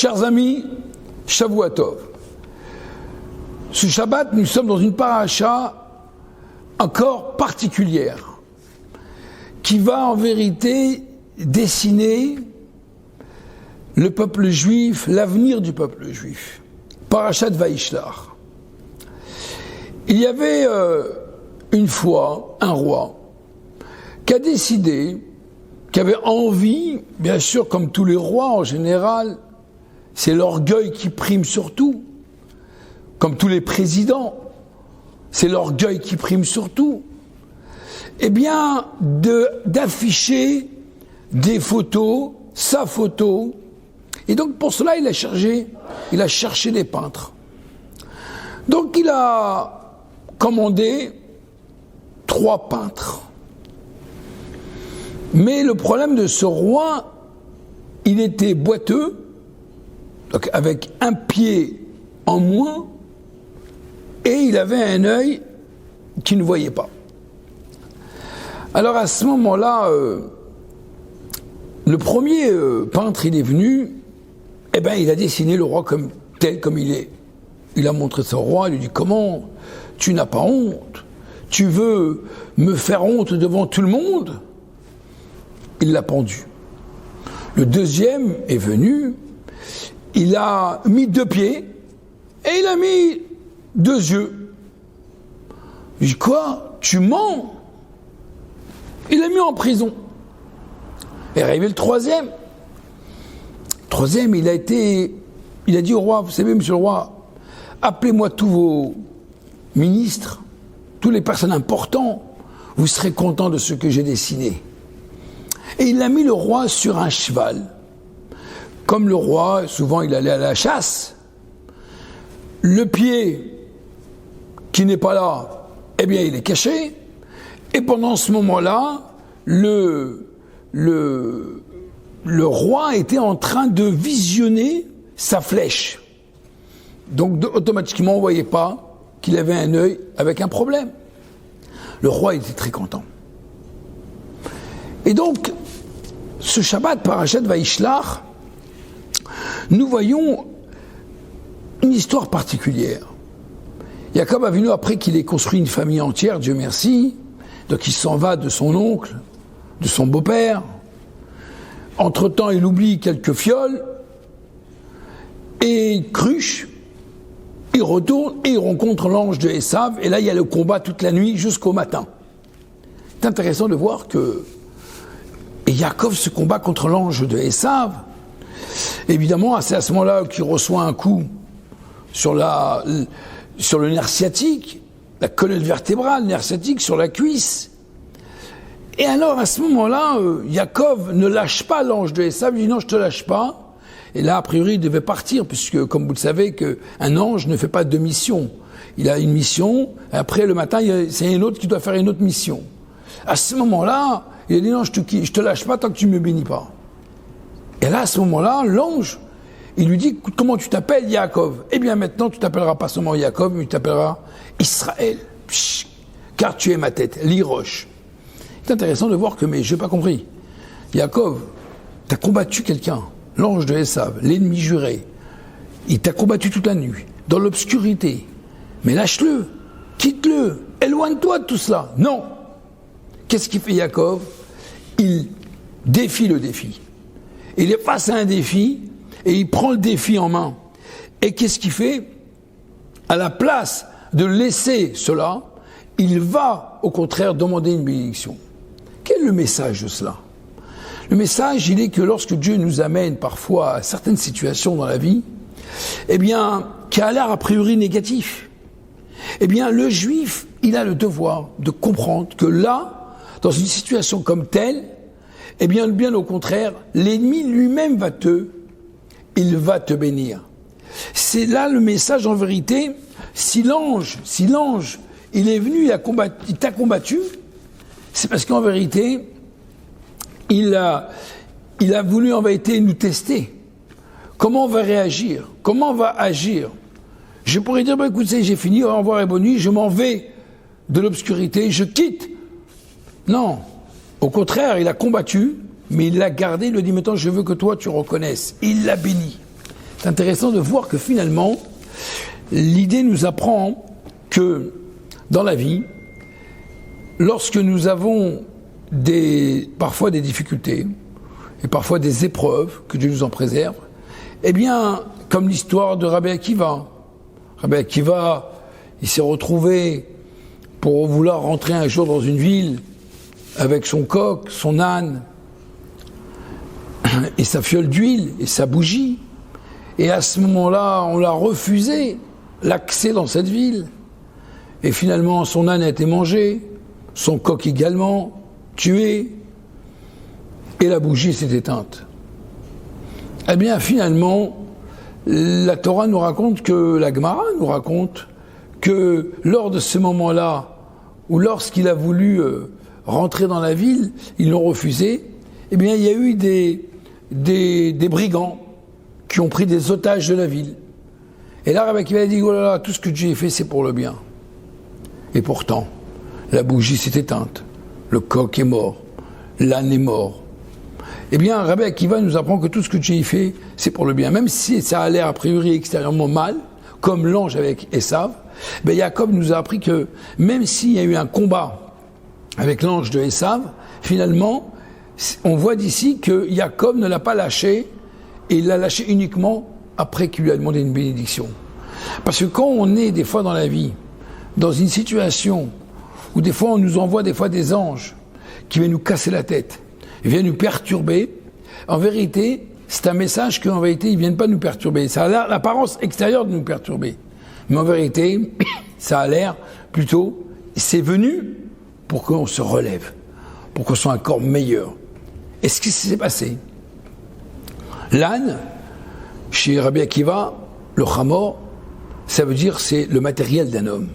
Chers amis, Shavua Tov. Ce Shabbat, nous sommes dans une paracha encore particulière, qui va en vérité dessiner le peuple juif, l'avenir du peuple juif. Parachat Vaishlach. Il y avait une fois un roi qui a décidé, qui avait envie, bien sûr comme tous les rois en général, c'est l'orgueil qui prime surtout, comme tous les présidents, c'est l'orgueil qui prime surtout, eh bien d'afficher des photos, sa photo, et donc pour cela il a cherché des peintres. Donc il a commandé 3 peintres. Mais le problème de ce roi, il était boiteux, donc avec un pied en moins, et il avait un œil qui ne voyait pas. Alors à ce moment-là, le premier peintre, il est venu, eh ben il a dessiné le roi tel comme il est. Il a montré son roi, il lui dit: comment tu n'as pas honte? Tu veux me faire honte devant tout le monde? Il l'a pendu. Le deuxième est venu, il a mis 2 pieds et il a mis 2 yeux. Je dis: quoi? Tu mens? Il l'a mis en prison. Est arrivé le troisième. Le troisième, il a dit au roi: vous savez, monsieur le roi, appelez-moi tous vos ministres, toutes les personnes importantes, vous serez content de ce que j'ai dessiné. Et il a mis le roi sur un cheval. Comme le roi, souvent il allait à la chasse. Le pied qui n'est pas là, eh bien il est caché. Et pendant ce moment-là, le roi était en train de visionner sa flèche. Donc automatiquement on ne voyait pas qu'il avait un œil avec un problème. Le roi était très content. Et donc, ce Shabbat, Parashat Vaishlach, nous voyons une histoire particulière. Jacob Avinu, après qu'il ait construit une famille entière, Dieu merci, donc il s'en va de son oncle, de son beau-père. Entre-temps, il oublie quelques fioles et cruches. Il retourne et il rencontre l'ange de Esav, et là il y a le combat toute la nuit jusqu'au matin. C'est intéressant de voir que Yaakov se combat contre l'ange de Esav. Évidemment, c'est à ce moment-là qu'il reçoit un coup sur le nerf sciatique, la colonne vertébrale, le nerf sciatique sur la cuisse. Et alors, à ce moment-là, Yaakov ne lâche pas l'ange de Esav, il dit: non, je te lâche pas. Et là, a priori, il devait partir, puisque, comme vous le savez, qu'un ange ne fait pas 2 missions. Il a une mission, et après, le matin, c'est un autre qui doit faire une autre mission. À ce moment-là, il a dit: non, je te lâche pas tant que tu ne me bénis pas. Et là, à ce moment-là, l'ange, il lui dit: comment tu t'appelles, Yaakov? Eh bien, maintenant, tu t'appelleras pas seulement Yaakov, mais tu t'appelleras Israël. Car tu es ma tête, l'Iroche. C'est intéressant de voir que, mais je n'ai pas compris. Yaakov, tu as combattu quelqu'un, l'ange de Esav, l'ennemi juré. Il t'a combattu toute la nuit, dans l'obscurité. Mais lâche-le, quitte-le, éloigne-toi de tout cela. Non. Qu'est-ce qu'il fait Yaakov? Il défie le défi. Il est face à un défi et il prend le défi en main. Et qu'est-ce qu'il fait? À la place de laisser cela, il va au contraire demander une bénédiction. Quel est le message de cela? Le message, il est que lorsque Dieu nous amène parfois à certaines situations dans la vie, eh bien, qui a l'air a priori négatif, eh bien, le juif, il a le devoir de comprendre que là, dans une situation comme telle, eh bien au contraire, l'ennemi lui-même il va te bénir. C'est là le message en vérité. Si l'ange, il est venu, il t'a combattu, c'est parce qu'en vérité, il a voulu en vérité nous tester. Comment on va réagir? Comment on va agir? Je pourrais dire: écoutez, j'ai fini, au revoir et bonne nuit, je m'en vais de l'obscurité, je quitte. Non, au contraire, il a combattu, mais il l'a gardé, il lui a dit: maintenant je veux que toi tu reconnaisses. Il l'a béni. C'est intéressant de voir que finalement, l'idée nous apprend que dans la vie, lorsque nous avons parfois des difficultés et parfois des épreuves, que Dieu nous en préserve, eh bien, comme l'histoire de Rabbi Akiva. Rabbi Akiva, il s'est retrouvé pour vouloir rentrer un jour dans une ville avec son coq, son âne et sa fiole d'huile et sa bougie. Et à ce moment-là, on l'a refusé l'accès dans cette ville. Et finalement, son âne a été mangé, son coq également tué, et la bougie s'est éteinte. Eh bien, finalement, la Torah nous raconte la Gemara nous raconte que lors de ce moment-là, ou lorsqu'il a voulu rentrer dans la ville, ils l'ont refusé, eh bien, il y a eu des brigands qui ont pris des otages de la ville. Et là, Rabbi Akiva a dit, oh là là, tout ce que Dieu a fait, c'est pour le bien. Et pourtant, la bougie s'est éteinte, le coq est mort, l'âne est mort. Eh bien, Rabbi Akiva nous apprend que tout ce que Dieu a fait, c'est pour le bien. Même si ça a l'air a priori extérieurement mal, comme l'ange avec Esav, ben Jacob nous a appris que même s'il y a eu un combat avec l'ange de Esav, finalement, on voit d'ici que Jacob ne l'a pas lâché, et il l'a lâché uniquement après qu'il lui a demandé une bénédiction. Parce que quand on est des fois dans la vie, dans une situation où des fois on nous envoie des anges qui viennent nous casser la tête, viennent nous perturber, en vérité, c'est un message qu'en vérité, ils ne viennent pas nous perturber. Ça a l'apparence extérieure de nous perturber. Mais en vérité, ça a l'air plutôt, c'est venu pour qu'on se relève, pour qu'on soit encore meilleur. Et ce qui s'est passé, l'âne, chez Rabbi Akiva, le chamor, ça veut dire c'est le matériel d'un homme.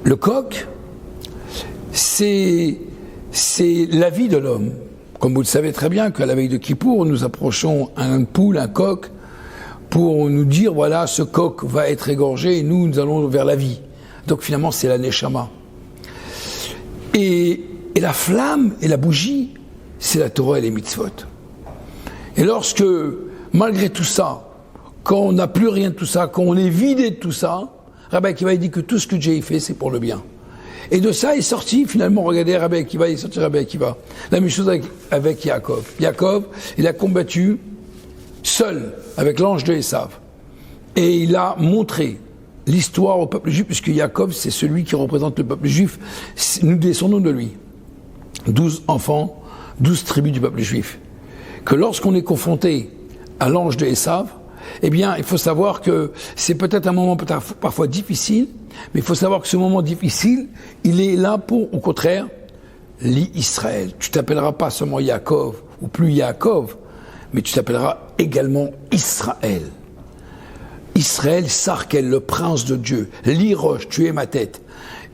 Le coq, c'est la vie de l'homme. Comme vous le savez très bien qu'à la veille de Kippour, nous approchons un poule, un coq, pour nous dire, voilà, ce coq va être égorgé et nous allons vers la vie. Donc finalement, c'est la Neshama. Et la flamme et la bougie, c'est la Torah et les mitzvot. Et lorsque, malgré tout ça, quand on n'a plus rien de tout ça, quand on est vidé de tout ça, Rabbi Akiva dit que tout ce que Dieu fait, c'est pour le bien. Et de ça est sorti, finalement, regardez, Rabbi Akiva, il est sorti Rabbi Akiva. La même chose avec Yaakov. Yaakov, il a combattu seul avec l'ange de Esav. Et il a montré l'histoire au peuple juif, puisque Yaakov, c'est celui qui représente le peuple juif. Nous descendons de lui. 12 enfants, 12 tribus du peuple juif. Que lorsqu'on est confronté à l'ange de Esav, eh bien, il faut savoir que c'est peut-être un moment parfois difficile, mais il faut savoir que ce moment difficile, il est là pour, au contraire, l'Israël. Tu t'appelleras pas seulement Yaakov, ou plus Yaakov, mais tu t'appelleras également Israël. Israël, Sarkel, le prince de Dieu, l'Iroche, tu es ma tête.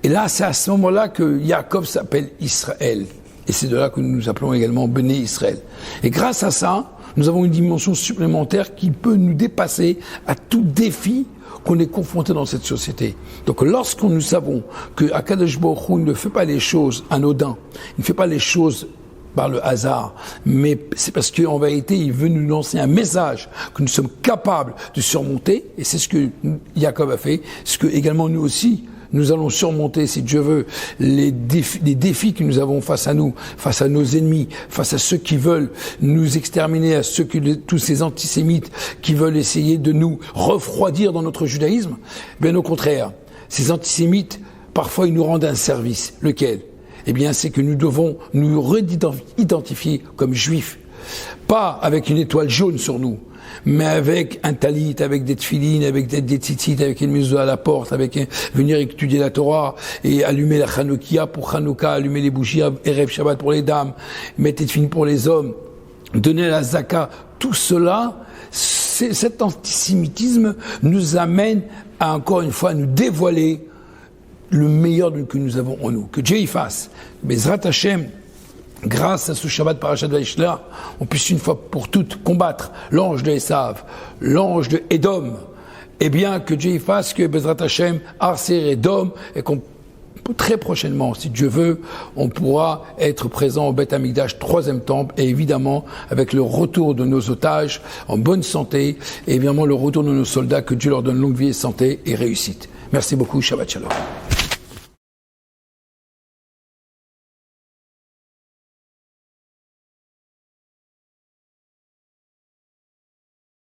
Et là, c'est à ce moment-là que Yaakov s'appelle Israël. Et c'est de là que nous nous appelons également Béné Israël. Et grâce à ça, nous avons une dimension supplémentaire qui peut nous dépasser à tout défi qu'on est confronté dans cette société. Donc lorsqu'on nous savons que Akadosh Baruch Hu ne fait pas les choses anodins, il ne fait pas les choses par le hasard, mais c'est parce qu'en vérité, il veut nous lancer un message que nous sommes capables de surmonter, et c'est ce que Jacob a fait, ce que également nous aussi, nous allons surmonter, si Dieu veut, les défis que nous avons face à nous, face à nos ennemis, face à ceux qui veulent nous exterminer, à tous ces antisémites qui veulent essayer de nous refroidir dans notre judaïsme. Bien au contraire, ces antisémites, parfois ils nous rendent un service. Lequel ? Eh bien, c'est que nous devons nous réidentifier comme juifs. Pas avec une étoile jaune sur nous, mais avec un talit, avec des tfilines, avec des tzitzit, avec une mezouza à la porte, venir étudier la Torah et allumer la Chanoukia pour Chanouka, allumer les bougies, Erev Shabbat pour les dames, mettre des tfilines pour les hommes, donner la zaka. Tout cela, cet antisémitisme nous amène à, encore une fois, nous dévoiler le meilleur que nous avons en nous. Que Dieu y fasse. Bezrat Hashem, grâce à ce Shabbat Parashat Vaishla, on puisse une fois pour toutes combattre l'ange de Esav, l'ange de Edom, et bien que Dieu y fasse que Bezrat Hashem, Arser Edom, et qu'on très prochainement, si Dieu veut, on pourra être présent au Beth Amikdash, 3e temple, et évidemment, avec le retour de nos otages en bonne santé, et évidemment le retour de nos soldats, que Dieu leur donne longue vie et santé et réussite. Merci beaucoup, Shabbat Shalom.